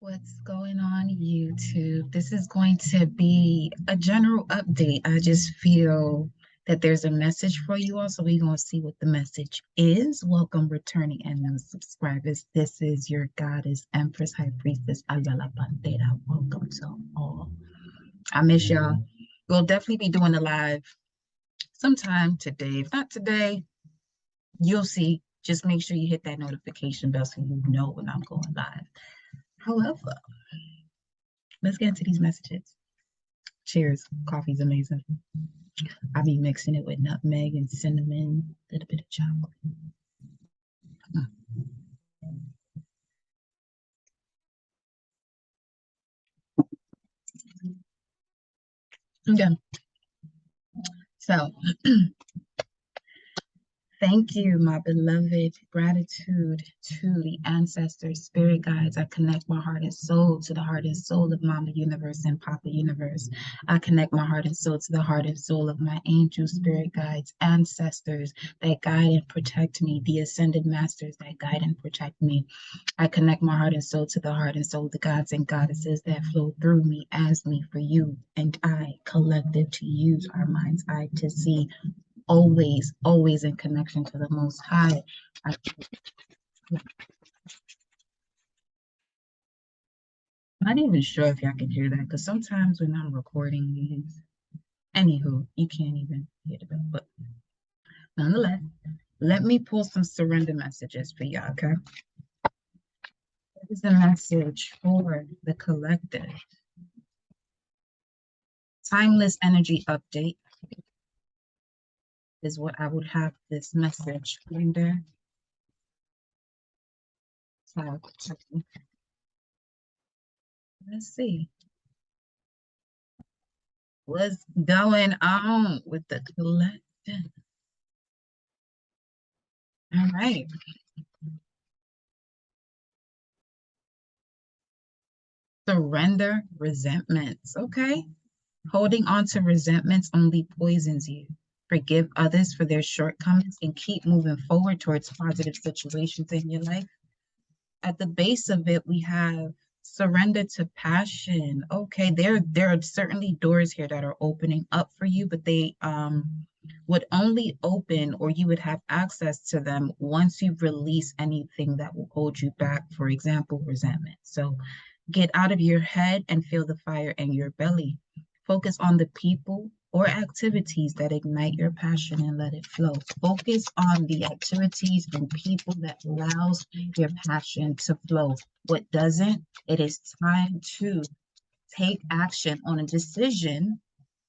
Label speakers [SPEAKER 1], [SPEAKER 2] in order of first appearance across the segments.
[SPEAKER 1] What's going on, YouTube? This is going to be a general update. I just feel that there's a message for you all, so we're going to see what the message is. Welcome, returning and new subscribers. This is your goddess, Empress, High Priestess, Ayala Bandera. Welcome to all. I miss y'all. We'll definitely be doing a live sometime today. If not today, you'll see. Just make sure you hit that notification bell so you know when I'm going live. However, let's get into these messages. Cheers. Coffee's amazing. I'll be mixing it with nutmeg and cinnamon, a little bit of chocolate. Okay. So thank you, my beloved. Gratitude to the ancestors, spirit guides. I connect my heart and soul to the heart and soul of Mama Universe and Papa Universe. I connect my heart and soul to the heart and soul of my angel spirit guides, ancestors that guide and protect me, the ascended masters that guide and protect me. I connect my heart and soul to the heart and soul of the gods and goddesses that flow through me, as me, for you and I, collective, to use our mind's eye to see, always, always in connection to the Most High. I'm not even sure if y'all can hear that, because sometimes when I'm recording these, anywho, you can't even hear the bell, but nonetheless, let me pull some surrender messages for y'all, okay? This is a message for the collective. Timeless energy update is what I would have this message under. So, let's see what's going on with the collective. All right. Surrender resentments. Okay. Holding on to resentments only poisons you. Forgive others for their shortcomings and keep moving forward towards positive situations in your life. At the base of it, we have surrender to passion. Okay, there are certainly doors here that are opening up for you, but they would only open, or you would have access to them once you release anything that will hold you back. For example, resentment. So get out of your head and feel the fire in your belly. Focus on the people or activities that ignite your passion and let it flow. Focus on the activities and people that allows your passion to flow. What doesn't, it is time to take action on a decision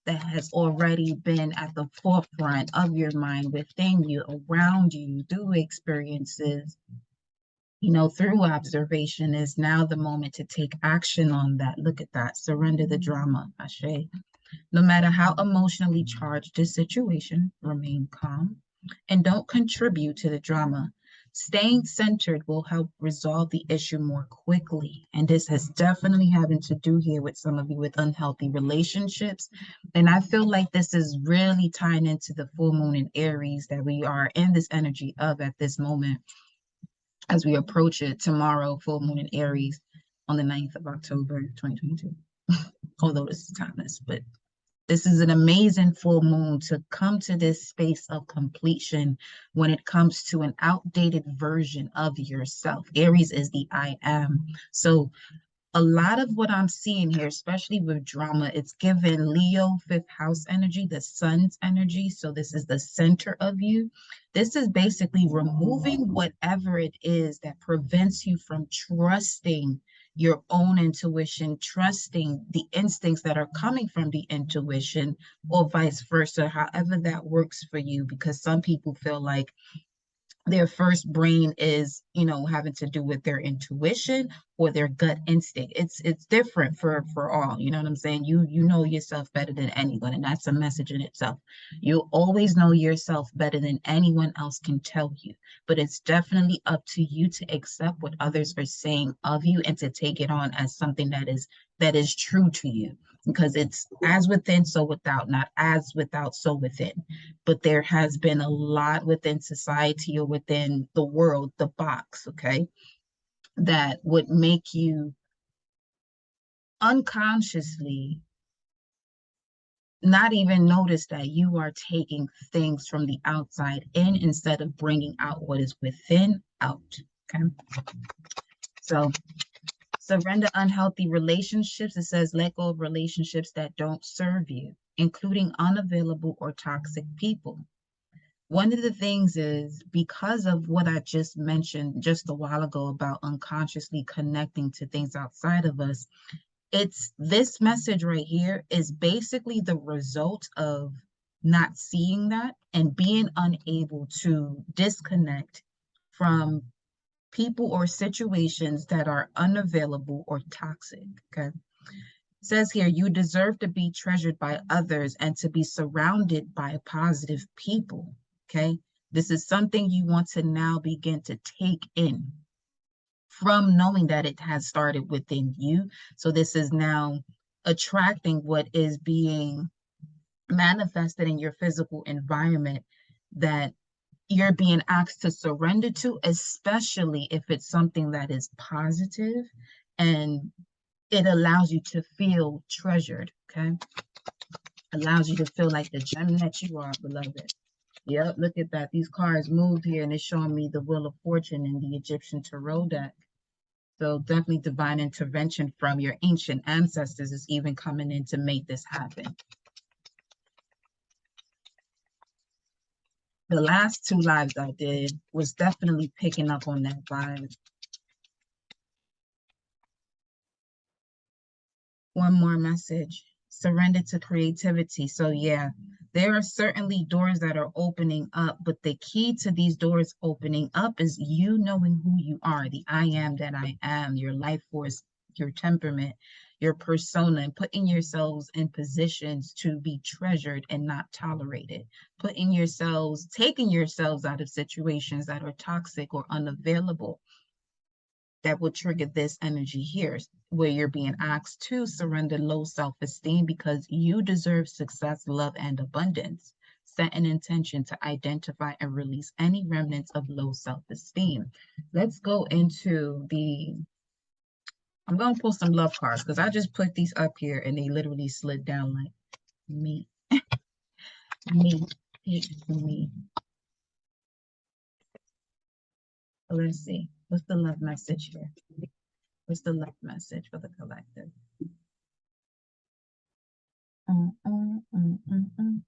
[SPEAKER 1] that has already been at the forefront of your mind, within you, around you, through experiences, through observation. Is now the moment to take action on that. Look at that. Surrender the drama, Ashe. No matter how emotionally charged the situation, remain calm and don't contribute to the drama. Staying centered will help resolve the issue more quickly. And this has definitely having to do here with some of you with unhealthy relationships. And I feel like this is really tying into the full moon in Aries that we are in this energy of at this moment as we approach it tomorrow, full moon in Aries on the 9th of October, 2022. Although this is timeless, but this is an amazing full moon to come to this space of completion when it comes to an outdated version of yourself. Aries is the I am. So a lot of what I'm seeing here, especially with drama, it's given Leo, fifth house energy, the sun's energy. So this is the center of you. This is basically removing whatever it is that prevents you from trusting your own intuition, trusting the instincts that are coming from the intuition, or vice versa, however that works for you, because some people feel like their first brain is, having to do with their intuition or their gut instinct. It's different for all. You know what I'm saying? You know yourself better than anyone, and that's a message in itself. You always know yourself better than anyone else can tell you, but it's definitely up to you to accept what others are saying of you and to take it on as something that is true to you, because it's as within, so without, not as without, so within. But there has been a lot within society or within the world, the box, okay, that would make you unconsciously not even notice that you are taking things from the outside in instead of bringing out what is within out. Okay. So surrender unhealthy relationships. It says let go of relationships that don't serve you, including unavailable or toxic people. One of the things is because of what I just mentioned just a while ago about unconsciously connecting to things outside of us, it's this message right here is basically the result of not seeing that and being unable to disconnect from people or situations that are unavailable or toxic. Okay. It says here, you deserve to be treasured by others and to be surrounded by positive people. Okay. This is something you want to now begin to take in from knowing that it has started within you. So this is now attracting what is being manifested in your physical environment that you're being asked to surrender to, especially if it's something that is positive and it allows you to feel treasured, okay? Allows you to feel like the gem that you are, beloved. Yep, look at that. These cards moved here and it's showing me the Wheel of Fortune in the Egyptian Tarot deck. So definitely divine intervention from your ancient ancestors is even coming in to make this happen. The last two lives I did was definitely picking up on that vibe. One more message. Surrender to creativity. So yeah, there are certainly doors that are opening up, but the key to these doors opening up is you knowing who you are, the I am that I am, your life force, your temperament, your persona, and putting yourselves in positions to be treasured and not tolerated. Putting yourselves, taking yourselves out of situations that are toxic or unavailable that will trigger this energy here, where you're being asked to surrender low self-esteem because you deserve success, love, and abundance. Set an intention to identify and release any remnants of low self-esteem. Let's go into I'm going to pull some love cards because I just put these up here and they literally slid down like me, me, me. So let's see. What's the love message here? What's the love message for the collective? Mm, mm, mm, mm, mm.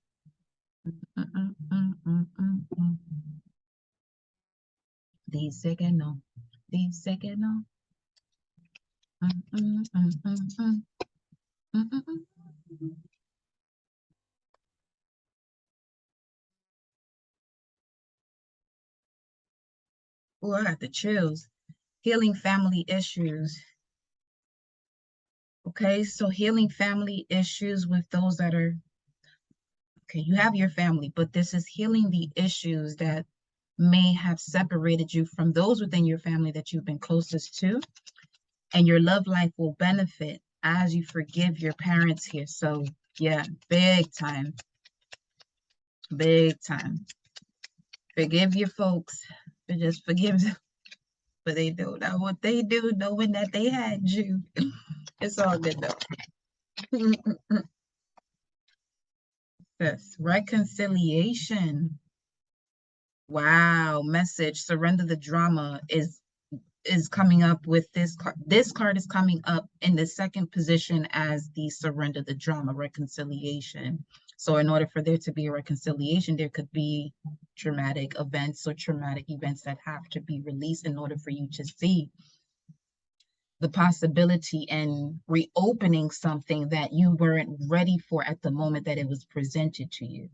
[SPEAKER 1] Dice que no. Dice que no. Oh, I got the chills. Healing family issues. Okay, so healing family issues with those that are, okay, you have your family, but this is healing the issues that may have separated you from those within your family that you've been closest to, and your love life will benefit as you forgive your parents here. So yeah, big time, big time. Forgive your folks, but just forgive them, but they don't know what they do, knowing that they had you. It's all good though. Yes, reconciliation. Wow, message. Surrender the drama is coming up with this card. This card is coming up in the second position as the surrender the drama, reconciliation. So in order for there to be a reconciliation, there could be traumatic events or traumatic events that have to be released in order for you to see the possibility and reopening something that you weren't ready for at the moment that it was presented to you.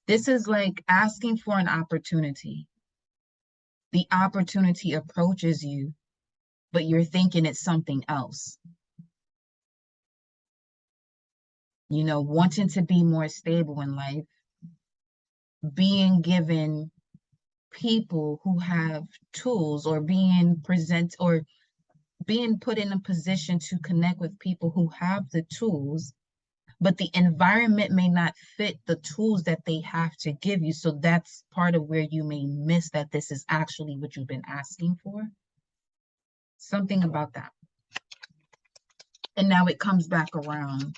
[SPEAKER 1] This is like asking for an opportunity. The opportunity approaches you, but you're thinking it's something else. You know, wanting to be more stable in life, being given people who have tools or being put in a position to connect with people who have the tools, but the environment may not fit the tools that they have to give you. So that's part of where you may miss that this is actually what you've been asking for. Something about that. And now it comes back around.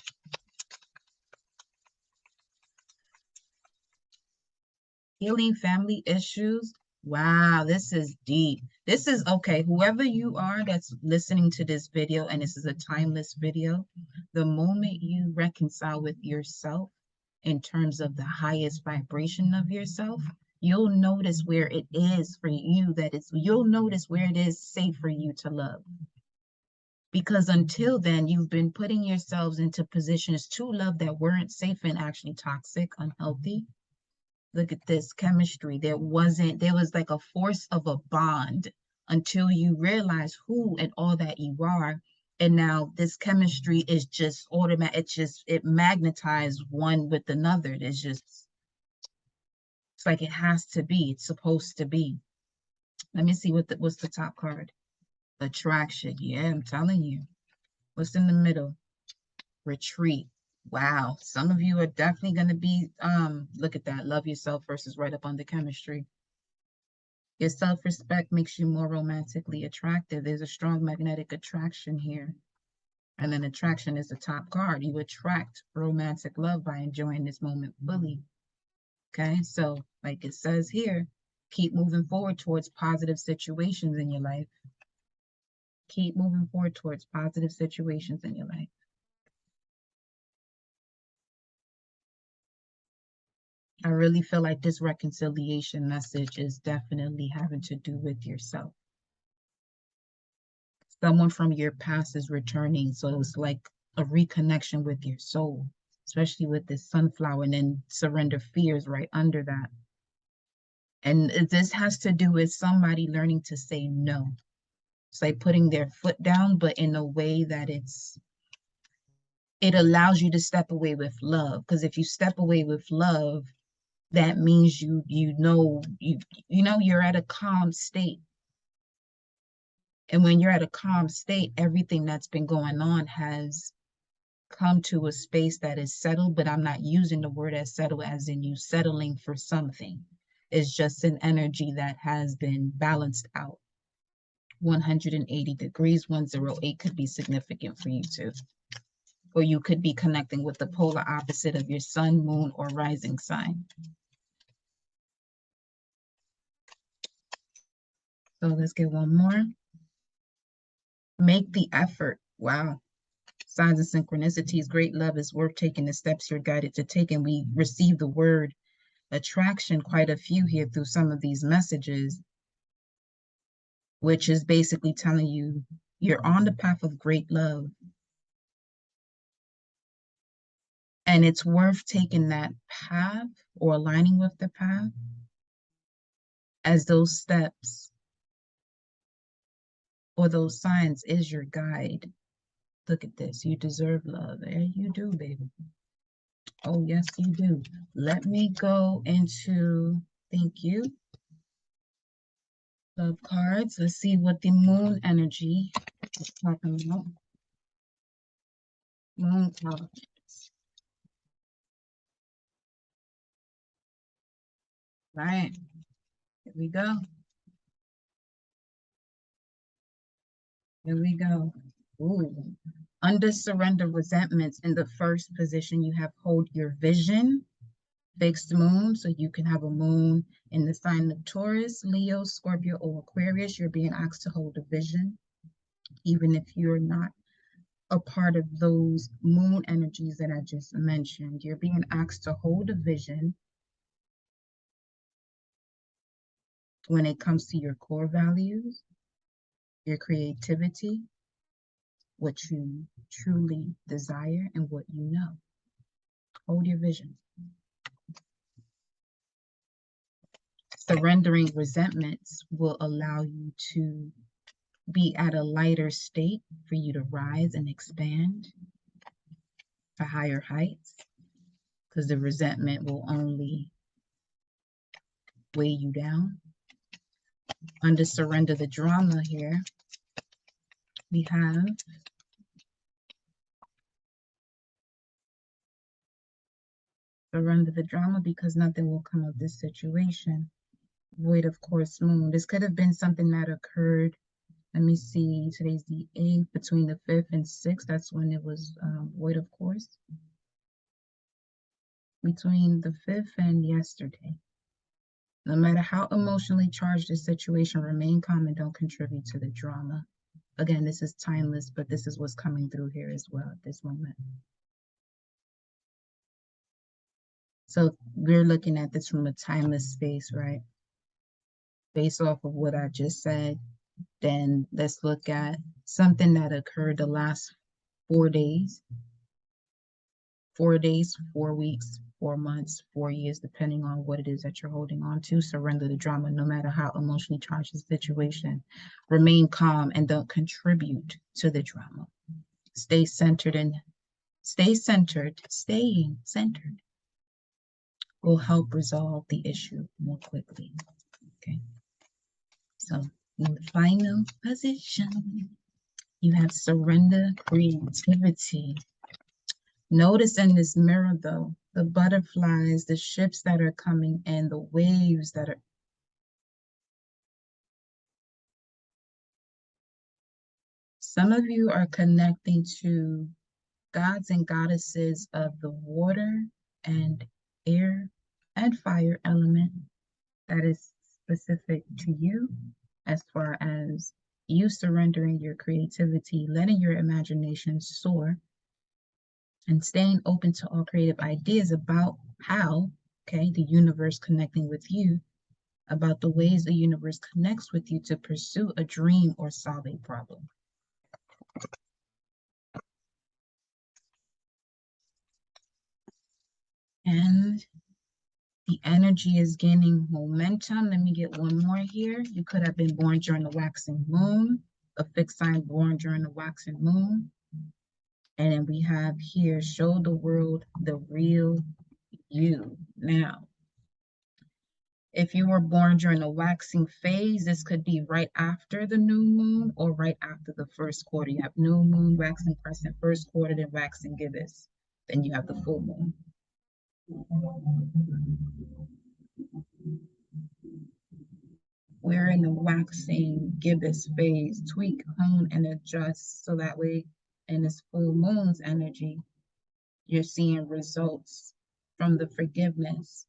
[SPEAKER 1] Healing family issues. Wow, this is deep. This is okay. Whoever you are that's listening to this video, and this is a timeless video, the moment you reconcile with yourself in terms of the highest vibration of yourself, you'll notice where it is for you you'll notice where it is safe for you to love. Because until then, you've been putting yourselves into positions to love that weren't safe and actually toxic, unhealthy. Look at this chemistry. There was like a force of a bond until you realize who and all that you are. And now this chemistry is just automatic. It magnetized one with another. It's like it has to be. It's supposed to be. Let me see what's the top card. Attraction. Yeah, I'm telling you. What's in the middle? Retreat. Wow. Some of you are definitely going to be, look at that. Love yourself versus right up on the chemistry. Your self-respect makes you more romantically attractive. There's a strong magnetic attraction here. And then attraction is the top card. You attract romantic love by enjoying this moment fully. Okay, so like it says here, keep moving forward towards positive situations in your life. Keep moving forward towards positive situations in your life. I really feel like this reconciliation message is definitely having to do with yourself. Someone from your past is returning, so it's like a reconnection with your soul, especially with this sunflower, and then surrender fears right under that. And this has to do with somebody learning to say no. It's like putting their foot down, but in a way that it allows you to step away with love. Because if you step away with love, that means you know you're at a calm state. And when you're at a calm state, everything that's been going on has come to a space that is settled, but I'm not using the word as settled as in you settling for something. It's just an energy that has been balanced out. 180 degrees, 108 could be significant for you too. Or you could be connecting with the polar opposite of your sun, moon, or rising sign. So let's get one more. Make the effort. Wow. Signs and synchronicities. Great love is worth taking the steps you're guided to take. And we receive the word attraction, quite a few here through some of these messages, which is basically telling you you're on the path of great love. And it's worth taking that path or aligning with the path as those steps or those signs is your guide. Look at this. You deserve love. There you do, baby. Oh, yes, you do. Let me go into, thank you, love cards. Let's see what the moon energy is talking about. Moon cards. Right. Here we go. Here we go. Ooh. Under surrender resentments, in the first position, you have hold your vision, fixed moon. So you can have a moon in the sign of Taurus, Leo, Scorpio, or Aquarius. You're being asked to hold a vision, even if you're not a part of those moon energies that I just mentioned. You're being asked to hold a vision when it comes to your core values, your creativity, what you truly desire, and what you know. Hold your vision. Surrendering resentments will allow you to be at a lighter state for you to rise and expand to higher heights, because the resentment will only weigh you down. Under surrender the drama here, we have surrender the drama because nothing will come of this situation. Void of course moon. This could have been something that occurred Let me see, today's the 8th, between the 5th and 6th, that's when it was void, of course. Between the 5th and yesterday. No matter how emotionally charged the situation, remain calm and don't contribute to the drama. Again, this is timeless, but this is what's coming through here as well at this moment. So we're looking at this from a timeless space, right? Based off of what I just said, then let's look at something that occurred the last 4 days. 4 days, 4 weeks, 4 months, 4 years, depending on what it is that you're holding on to. Surrender the drama, no matter how emotionally charged the situation. Remain calm and don't contribute to the drama. Stay centered and staying centered will help resolve the issue more quickly. Okay. So in the final position, you have surrender, creativity. Notice in this mirror, though, the butterflies, the ships that are coming in, the waves that are. Some of you are connecting to gods and goddesses of the water and air and fire element that is specific to you, as far as you surrendering your creativity, letting your imagination soar, and staying open to all creative ideas about how, okay, the universe connecting with you, about the ways the universe connects with you to pursue a dream or solve a problem. And the energy is gaining momentum. Let me get one more here. You could have been born during the waxing moon, a fixed sign born during the waxing moon. And then we have here, show the world the real you. Now, if you were born during the waxing phase, this could be right after the new moon or right after the first quarter. You have new moon, waxing crescent, first quarter, then waxing gibbous. Then you have the full moon. We're in the waxing gibbous phase. Tweak, hone, and adjust so that way in this full moon's energy, you're seeing results from the forgiveness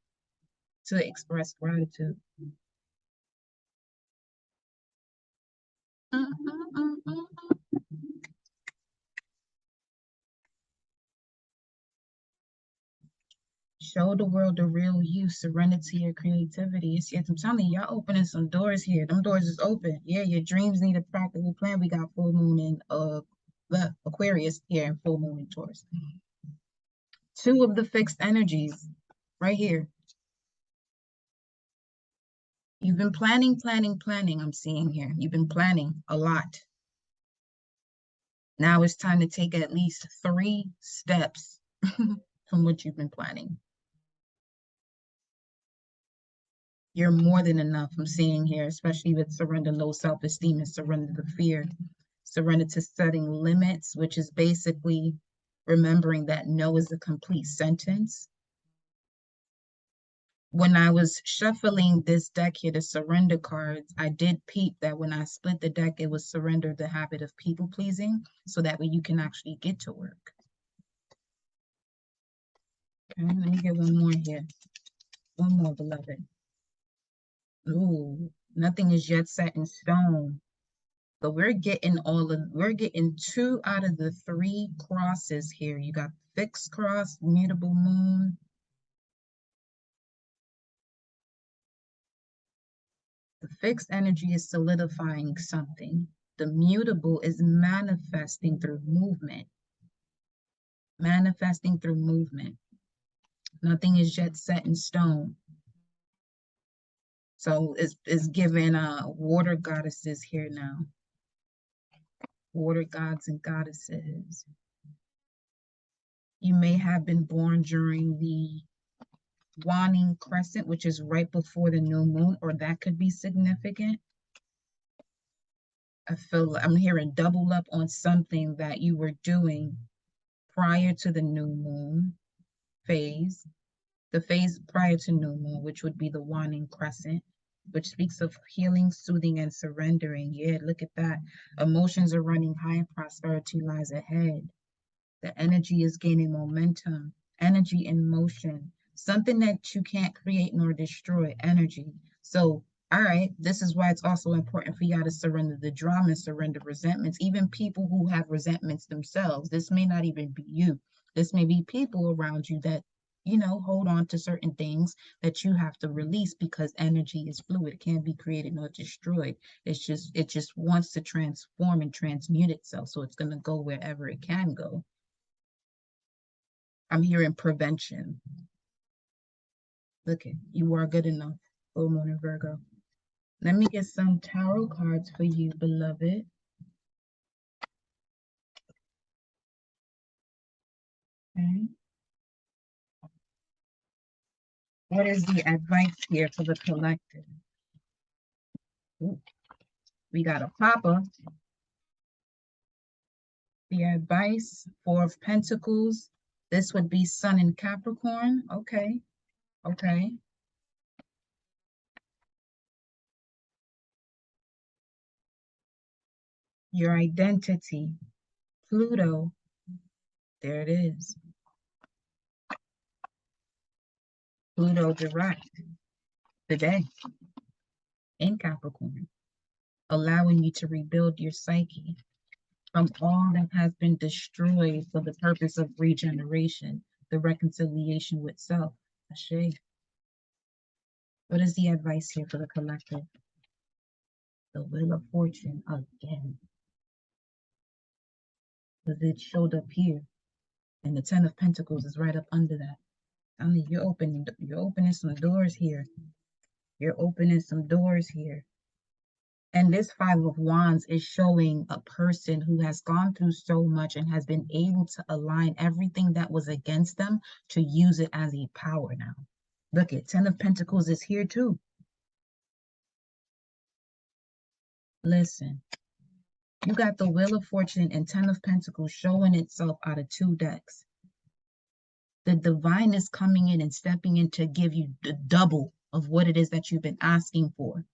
[SPEAKER 1] to express gratitude. Show the world the real you, surrender to your creativity. I'm telling you, y'all opening some doors here. Them doors is open. Yeah, your dreams need a practical plan. We got full moon in the Aquarius here and full moon in Taurus. Two of the fixed energies right here. You've been planning, I'm seeing here. You've been planning a lot. Now it's time to take at least 3 steps from what you've been planning. You're more than enough, I'm seeing here, especially with surrender low self-esteem and surrender the fear. Surrender to setting limits, which is basically remembering that no is a complete sentence. When I was shuffling this deck here, the surrender cards, I did peep that when I split the deck, it was surrender the habit of people pleasing, so that way you can actually get to work. Okay, let me get one more here. One more, beloved. Ooh, nothing is yet set in stone. But we're getting 2 out of the 3 crosses here. You got fixed cross, mutable moon. The fixed energy is solidifying something. The mutable is manifesting through movement. Manifesting through movement. Nothing is yet set in stone. So it's given water goddesses here now. Water gods and goddesses. You may have been born during the waning crescent, which is right before the new moon, or that could be significant. I feel I'm hearing double up on something that you were doing prior to the new moon phase, the phase prior to new moon, which would be the waning crescent. which speaks of healing, soothing, and surrendering. Yeah, look at that. Emotions are running high, prosperity lies ahead. The energy is gaining momentum, energy in motion, something that you can't create nor destroy, energy. So, all right, this is why it's also important for y'all to surrender the drama and surrender resentments. Even people who have resentments themselves, this may not even be you. This may be people around you that, hold on to certain things that you have to release because energy is fluid. It can't be created nor destroyed. It just wants to transform and transmute itself. So it's going to go wherever it can go. I'm hearing prevention. Look it, you are good enough. Full Moon in Virgo. Let me get some tarot cards for you, beloved. Okay. What is the advice here for the collective? Ooh, we got a Papa. The advice, Four of Pentacles. This would be Sun in Capricorn. Okay. Okay. Your identity. Pluto. There it is. Pluto direct. Today in Capricorn. Allowing you to rebuild your psyche from all that has been destroyed for the purpose of regeneration, the reconciliation with self. Ashe. What is the advice here for the collective? The Wheel of Fortune again. Because it showed up here. And the Ten of Pentacles is right up under that. I mean, you're opening some doors here. You're opening some doors here. And this Five of Wands is showing a person who has gone through so much and has been able to align everything that was against them to use it as a power now. Look at Ten of Pentacles is here too. Listen, you got the Wheel of Fortune and Ten of Pentacles showing itself out of two decks. The divine is coming in and stepping in to give you the double of what it is that you've been asking for,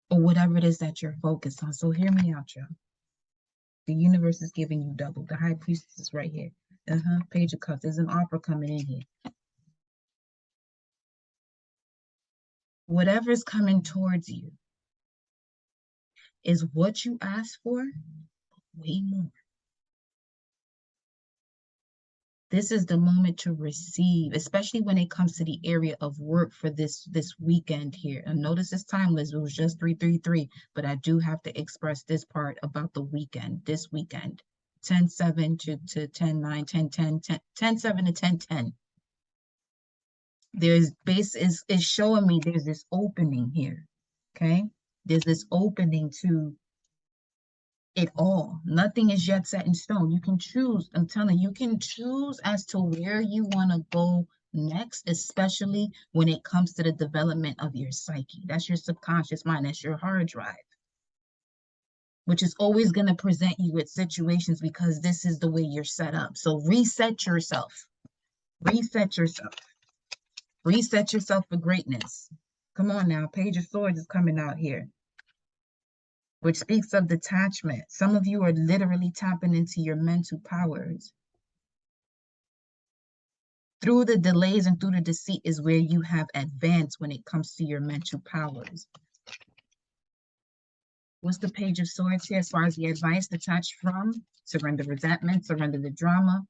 [SPEAKER 1] or whatever it is that you're focused on. So hear me out, y'all. The universe is giving you double. The High Priestess is right here. Page of Cups. There's an offer coming in here. Whatever's coming towards you is what you asked for, way more. This is the moment to receive, especially when it comes to the area of work for this weekend here. And notice it's timeless. It was just 333, but I do have to express this part about the weekend, this weekend. 10-7 to 10-9, 10-10, 10-7 to 10-10. There's base is showing me there's this opening here. Okay. There's this opening to it all. Nothing is yet set in stone. You can choose. I'm telling you, you can choose as to where you want to go next, especially when it comes to the development of your psyche. That's your subconscious mind. That's your hard drive, which is always going to present you with situations because this is the way you're set up. So reset yourself. Reset yourself. Reset yourself for greatness. Come on now. Page of Swords is coming out here, which speaks of detachment. Some of you are literally tapping into your mental powers. Through the delays and through the deceit is where you have advanced when it comes to your mental powers. What's the Page of Swords here as far as the advice? Detach from, surrender resentment, surrender the drama.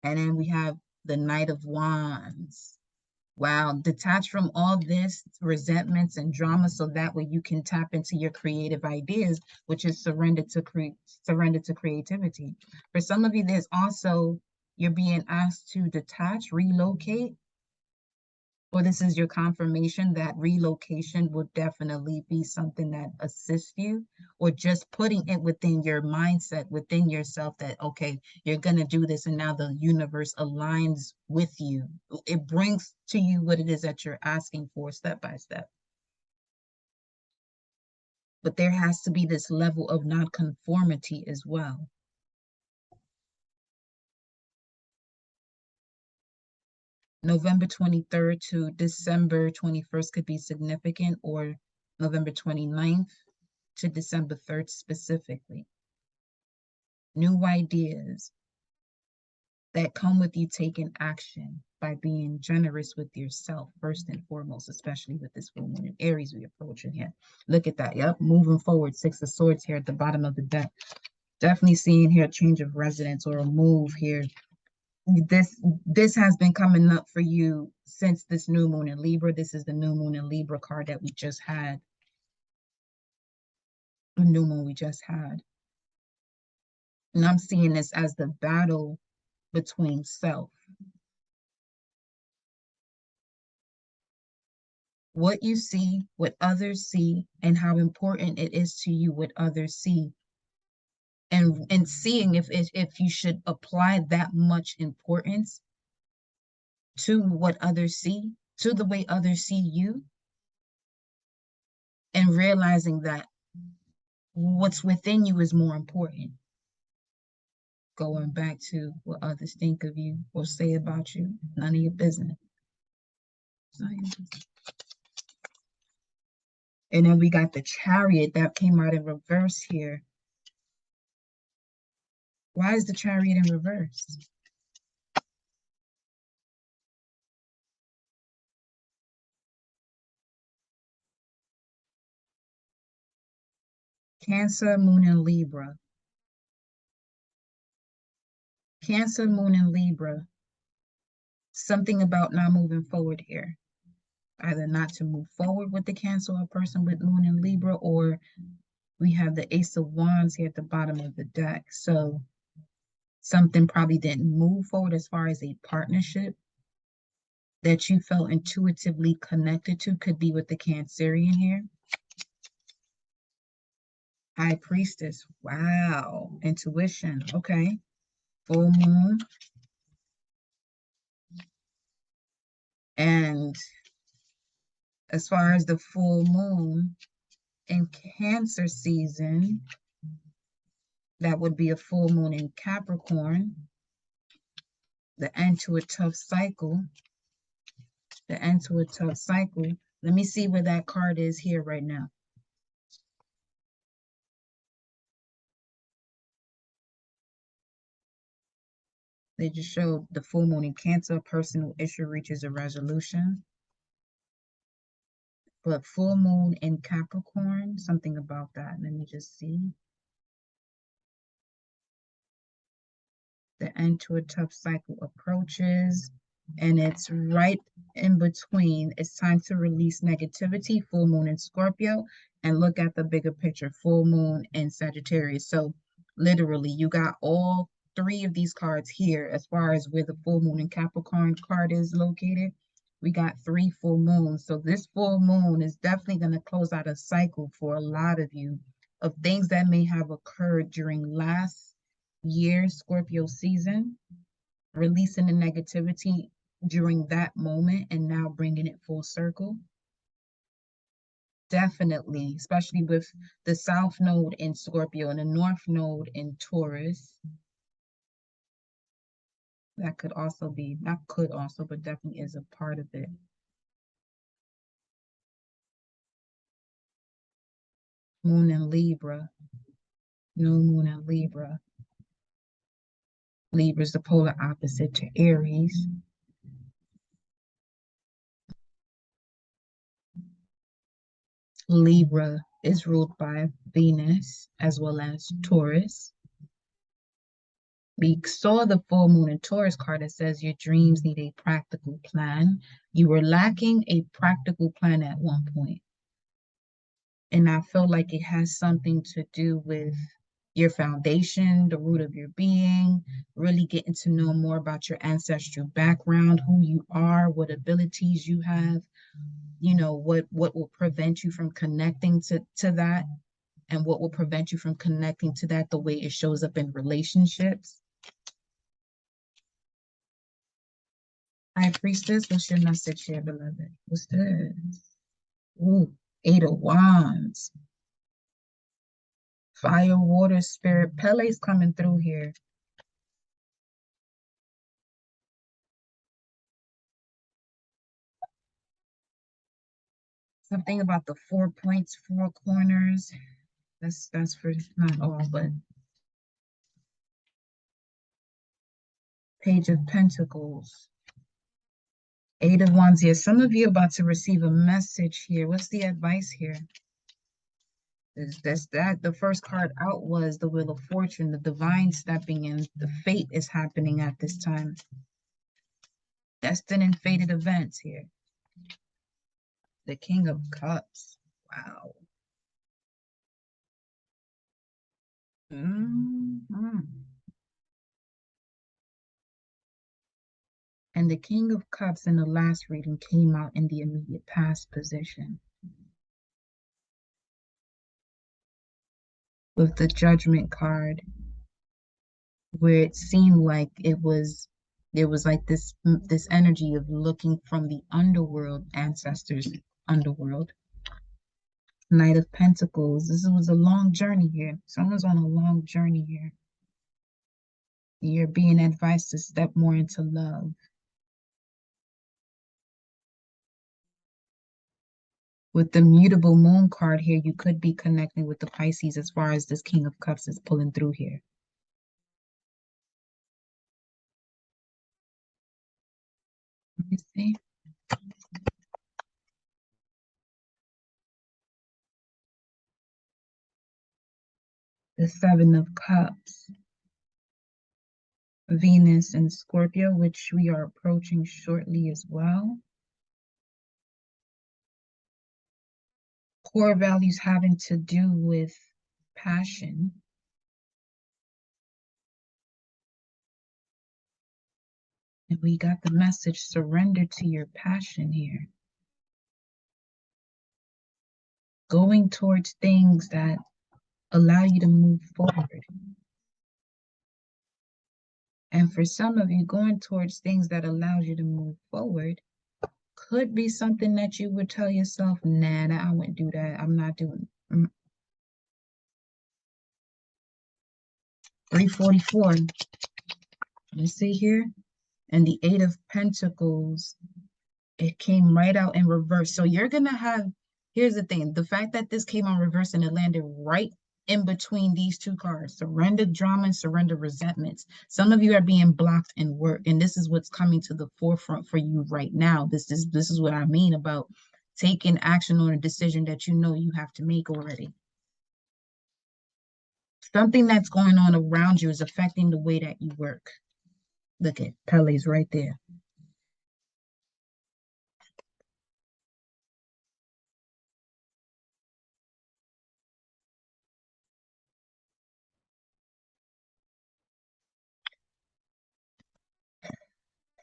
[SPEAKER 1] And then we have the Knight of Wands. Wow, detach from all this resentments and drama so that way you can tap into your creative ideas, which is surrender to creativity. For some of you, there's also you're being asked to detach, relocate, or this is your confirmation that relocation will definitely be something that assists you, or just putting it within your mindset, within yourself that, okay, you're going to do this. And now the universe aligns with you. It brings to you what it is that you're asking for step by step. But there has to be this level of nonconformity as well. November 23rd to December 21st could be significant, or November 29th to December 3rd specifically. New ideas that come with you taking action by being generous with yourself, first and foremost, especially with this full moon in Aries we approaching here. Look at that. Yep, moving forward. Six of Swords here at the bottom of the deck. Definitely seeing here a change of residence or a move here. This has been coming up for you since this new moon in Libra. This is the new moon in Libra card that we just had. The new moon we just had. And I'm seeing this as the battle between self. What you see, what others see, and how important it is to you what others see. And seeing if you should apply that much importance to what others see, to the way others see you, and realizing that what's within you is more important. Going back to what others think of you or say about you, none of your business. And then we got the Chariot that came out in reverse here. Why is the Chariot in reverse? Cancer, Moon, and Libra. Cancer, Moon, and Libra. Something about not moving forward here. Either not to move forward with the Cancer or person with Moon and Libra, or we have the Ace of Wands here at the bottom of the deck. So something probably didn't move forward as far as a partnership that you felt intuitively connected to. Could be with the Cancerian here. High Priestess. Wow. Intuition. Okay. Full moon. And as far as the full moon in Cancer season, that would be a full moon in Capricorn. The end to a tough cycle. The end to a tough cycle. Let me see where that card is here right now. They just showed the full moon in Cancer, personal issue reaches a resolution. But full moon in Capricorn, something about that. Let me just see. The end to a tough cycle approaches, and it's right in between. It's time to release negativity, full moon in Scorpio, and look at the bigger picture, full moon in Sagittarius. So literally, you got all three of these cards here as far as where the full moon in Capricorn card is located. We got three full moons. So this full moon is definitely going to close out a cycle for a lot of you of things that may have occurred during last year Scorpio season, releasing the negativity during that moment and now bringing it full circle. Definitely, especially with the South Node in Scorpio and the North Node in Taurus. That could also be, not could also, but definitely is a part of it. Moon in Libra. New moon in Libra. Libra is the polar opposite to Aries. Libra is ruled by Venus as well as Taurus. We saw the full moon in Taurus card that says your dreams need a practical plan. You were lacking a practical plan at one point. And I feel like it has something to do with your foundation, the root of your being, really getting to know more about your ancestral background, who you are, what abilities you have, you know, what will prevent you from connecting to that, and what will prevent you from connecting to that the way it shows up in relationships. High Priestess, what's your message here, beloved? What's this? Ooh, Eight of Wands. Fire, water, spirit. Pele's coming through here. Something about the 4 points, 4 corners. That's for not all, but Page of Pentacles. 8 of Wands here. Some of you about to receive a message here. What's the advice here? That the first card out was the Wheel of Fortune, the divine stepping in. The fate is happening at this time. Destined and fated events here. The King of Cups. Wow. And the King of Cups in the last reading came out in the immediate past position. With the Judgment card, where it seemed like there was like this energy of looking from the underworld, ancestors underworld. Knight of Pentacles. This was a long journey here. Someone's on a long journey here. You're being advised to step more into love. With the Mutable Moon card here, you could be connecting with the Pisces as far as this King of Cups is pulling through here. Let me see. The Seven of Cups. Venus and Scorpio, which we are approaching shortly as well. Core values having to do with passion. And we got the message, surrender to your passion here. Going towards things that allow you to move forward. And for some of you, going towards things that allows you to move forward could be something that you would tell yourself, nah, I wouldn't do that. I'm not doing it. 344. Let me see here. And the Eight of Pentacles, it came right out in reverse. So you're going to have, here's the thing. The fact that this came on reverse and it landed right in between these two cards, surrender drama and surrender resentments. Some of you are being blocked in work, and this is what's coming to the forefront for you right now. This is what I mean about taking action on a decision that you know you have to make already. Something that's going on around you is affecting the way that you work. Look at Pele's right there.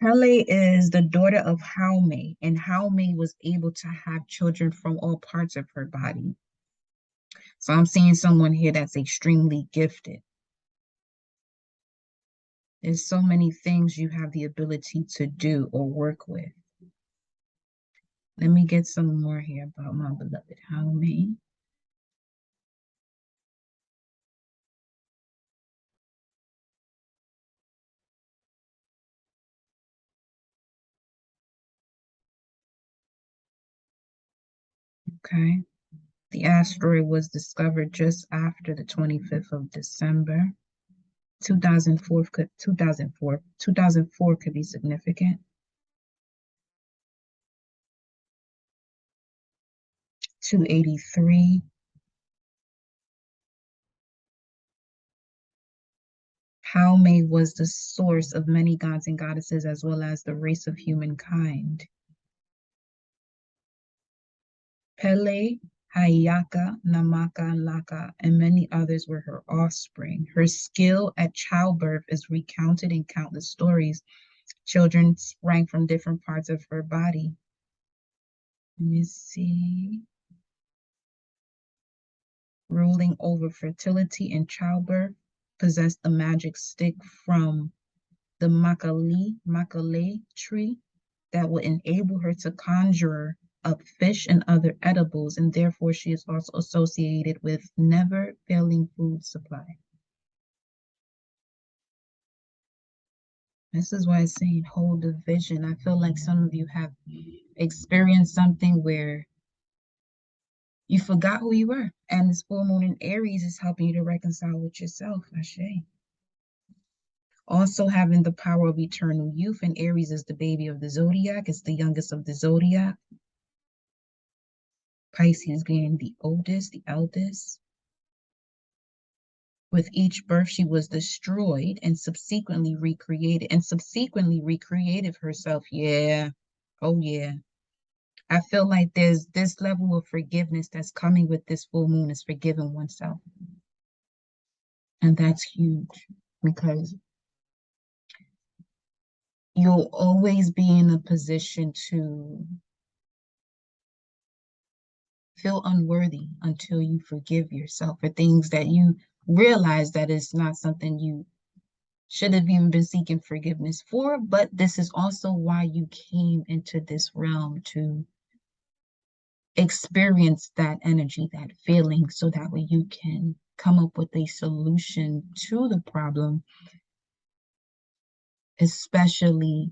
[SPEAKER 1] Pele is the daughter of Jaume, and Jaume was able to have children from all parts of her body. So I'm seeing someone here that's extremely gifted. There's so many things you have the ability to do or work with. Let me get some more here about my beloved Jaume. Okay. The asteroid was discovered just after the 25th of December. 2004 could be significant. 283. Jaume was the source of many gods and goddesses as well as the race of humankind. Pele, Hayaka, Namaka, and Laka, and many others were her offspring. Her skill at childbirth is recounted in countless stories. Children sprang from different parts of her body. Let me see. Ruling over fertility and childbirth, possessed the magic stick from the Makale tree that would enable her to conjure up fish and other edibles, and therefore she is also associated with never failing food supply. This is why it's saying hold the vision. I feel like some of you have experienced something where You forgot who you were. And this full moon in Aries is helping you to reconcile with yourself, Ashe. Also having the power of eternal youth, and Aries is the baby of the zodiac. It's the youngest of the zodiac. Pisces being the oldest, the eldest. With each birth, she was destroyed and subsequently recreated herself. Yeah. Oh, yeah. I feel like there's this level of forgiveness that's coming with this full moon is forgiving oneself. And that's huge because you'll always be in a position to feel unworthy until you forgive yourself for things that you realize that it's not something you should have even been seeking forgiveness for. But this is also why you came into this realm to experience that energy, that feeling, so that way you can come up with a solution to the problem, especially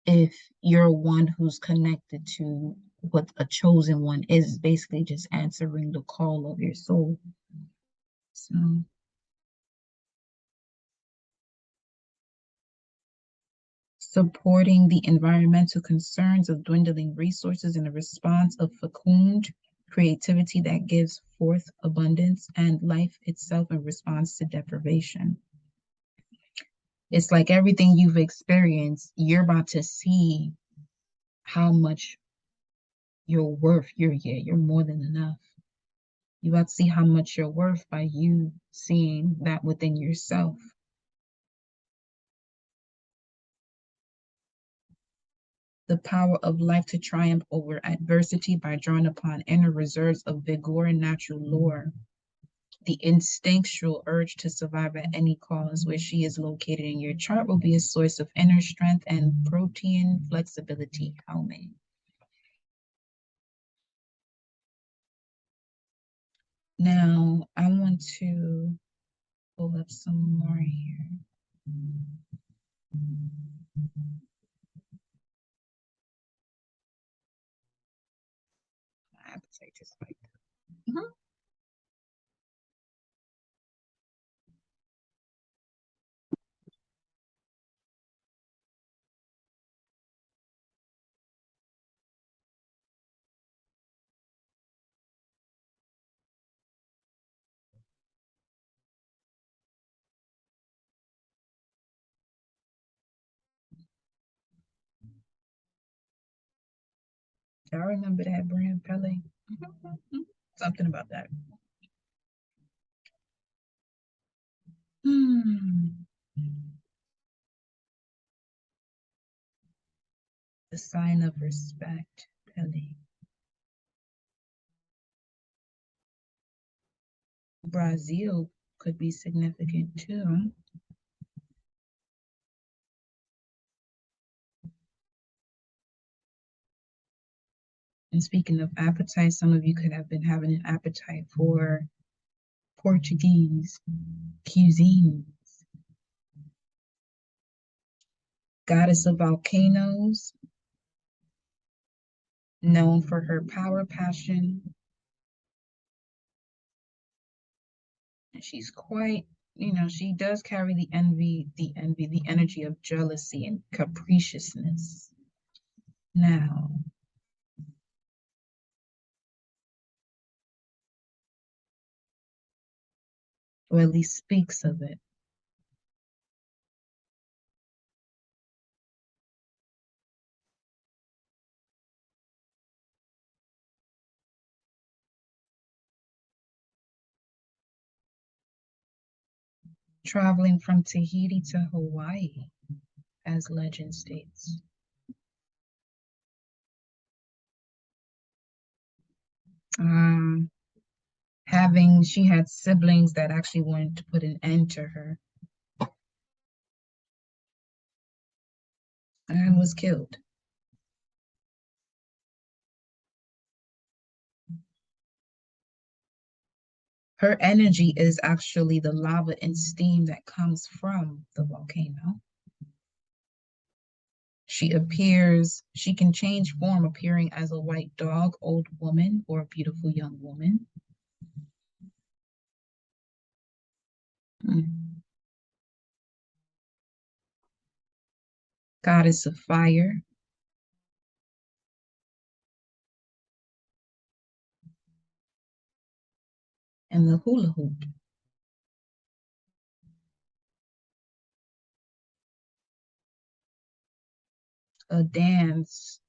[SPEAKER 1] if you're one who's connected to what a chosen one is, basically just answering the call of your soul. So supporting the environmental concerns of dwindling resources in a response of fecund creativity that gives forth abundance and life itself in response to deprivation. It's like everything you've experienced, you're about to see how much you're worth. You're more than enough. You're about to see how much you're worth by you seeing that within yourself. The power of life to triumph over adversity by drawing upon inner reserves of vigor and natural lore. The instinctual urge to survive at any cost, where she is located in your chart, will be a source of inner strength and protean flexibility. How many? Now, I want to pull up some more here. My appetite just like that. Y'all remember that brand, Pele? Something about that. Hmm. The sign of respect, Pele. Brazil could be significant too. And speaking of appetite, some of you could have been having an appetite for Portuguese cuisine. Goddess of volcanoes, known for her power, passion, and she's quite, she does carry the energy of jealousy and capriciousness. Now, or at least speaks of it. Traveling from Tahiti to Hawaii, as legend states. Um, she had siblings that actually wanted to put an end to her and was killed. Her energy is actually the lava and steam that comes from the volcano. She can change form, appearing as a white dog, old woman, or a beautiful young woman. Mm. Goddess of fire and the hula hoop, a dance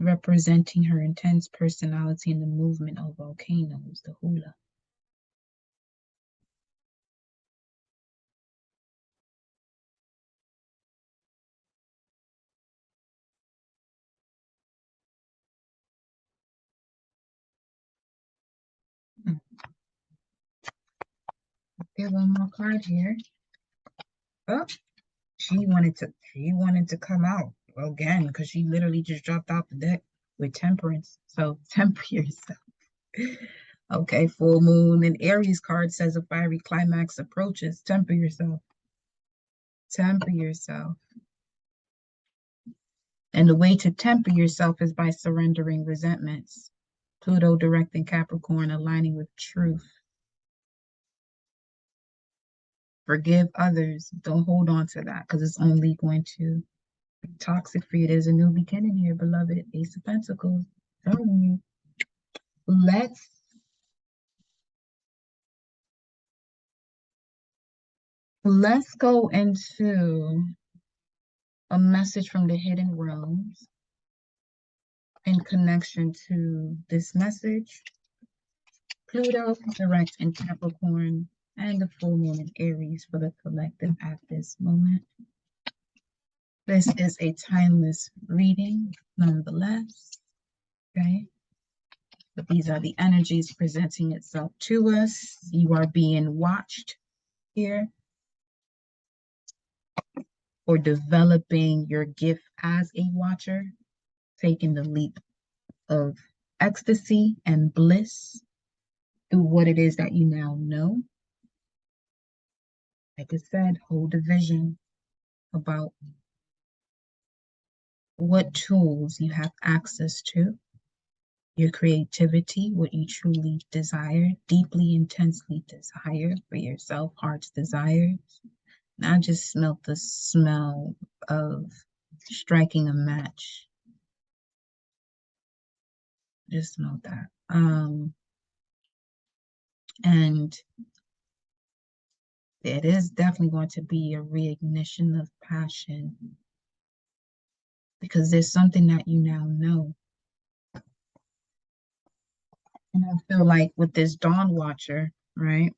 [SPEAKER 1] representing her intense personality in the movement of volcanoes, the hula. Mm. Get one more card here. Oh, she wanted to come out again because she literally just dropped out the deck with temperance. So temper yourself. Okay, full moon and Aries card says a fiery climax approaches. Temper yourself. Temper yourself. And the way to temper yourself is by surrendering resentments. Pluto direct in Capricorn aligning with truth. Forgive others. Don't hold on to that because it's only going to be toxic for you. There's a new beginning here, beloved. Ace of Pentacles. Telling you. Let's let's go into a message from the hidden realms in connection to this message. Pluto direct in Capricorn and the full moon in Aries for the collective at this moment. This is a timeless reading, nonetheless. Okay. But these are the energies presenting itself to us. You are being watched here or developing your gift as a watcher, taking the leap of ecstasy and bliss through what it is that you now know. Like I said, hold a vision about what tools you have access to, your creativity, what you truly desire, deeply, intensely desire for yourself, heart's desires. And I just smelt the smell of striking a match. Just smelled that. And it is definitely going to be a reignition of passion because there's something that you now know. And I feel like with this Dawn Watcher, right?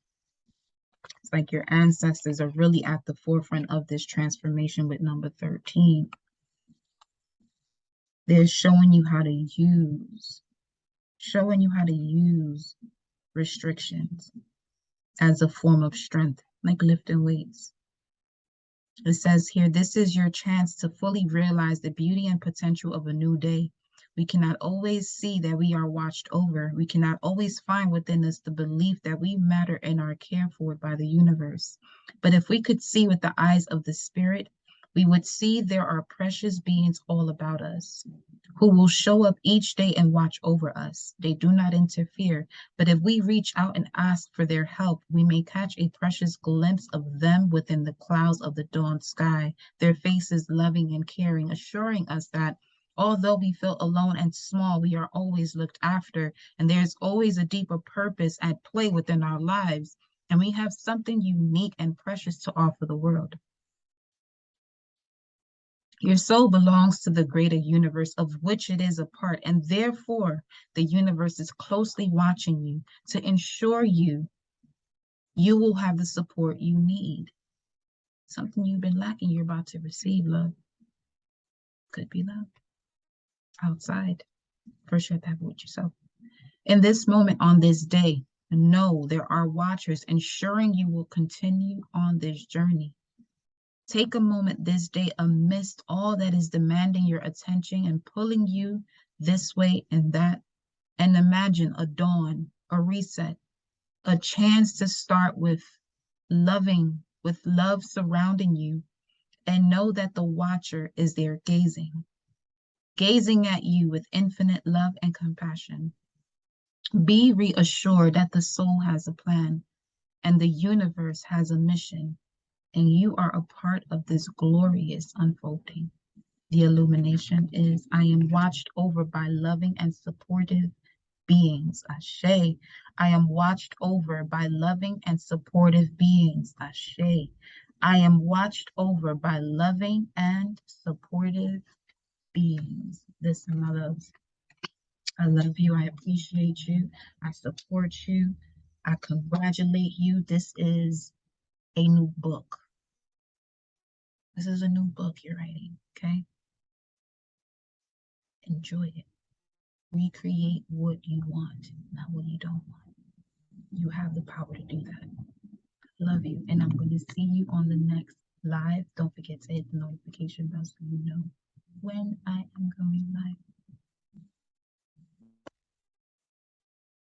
[SPEAKER 1] It's like your ancestors are really at the forefront of this transformation with number 13. They're showing you how to use restrictions as a form of strength, like lifting weights. It says here, this is your chance to fully realize the beauty and potential of a new day. We cannot always see that we are watched over. We cannot always find within us the belief that we matter and are cared for by the universe. But if we could see with the eyes of the spirit, we would see there are precious beings all about us who will show up each day and watch over us. They do not interfere, but if we reach out and ask for their help, we may catch a precious glimpse of them within the clouds of the dawn sky, their faces loving and caring, assuring us that although we feel alone and small, we are always looked after, and there's always a deeper purpose at play within our lives, and we have something unique and precious to offer the world. Your soul belongs to the greater universe of which it is a part, and therefore the universe is closely watching you to ensure you will have the support you need. Something you've been lacking, you're about to receive, love. Could be love. Outside. First, you have to have it with yourself. In this moment, on this day, know there are watchers ensuring you will continue on this journey. Take a moment this day amidst all that is demanding your attention and pulling you this way and that, and imagine a dawn, a reset, a chance to start with loving, with love surrounding you, and know that the watcher is there gazing at you with infinite love and compassion. Be reassured that the soul has a plan and the universe has a mission, and you are a part of this glorious unfolding. The illumination is I am watched over by loving and supportive beings. Ashe. I am watched over by loving and supportive beings. Ashe. I am watched over by loving and supportive beings. Listen, my loves. I love you. I appreciate you. I support you. I congratulate you. This is a new book. This is a new book you're writing, okay? Enjoy it. Recreate what you want, not what you don't want. You have the power to do that. Love you. And I'm going to see you on the next live. Don't forget to hit the notification bell so you know when I am going live.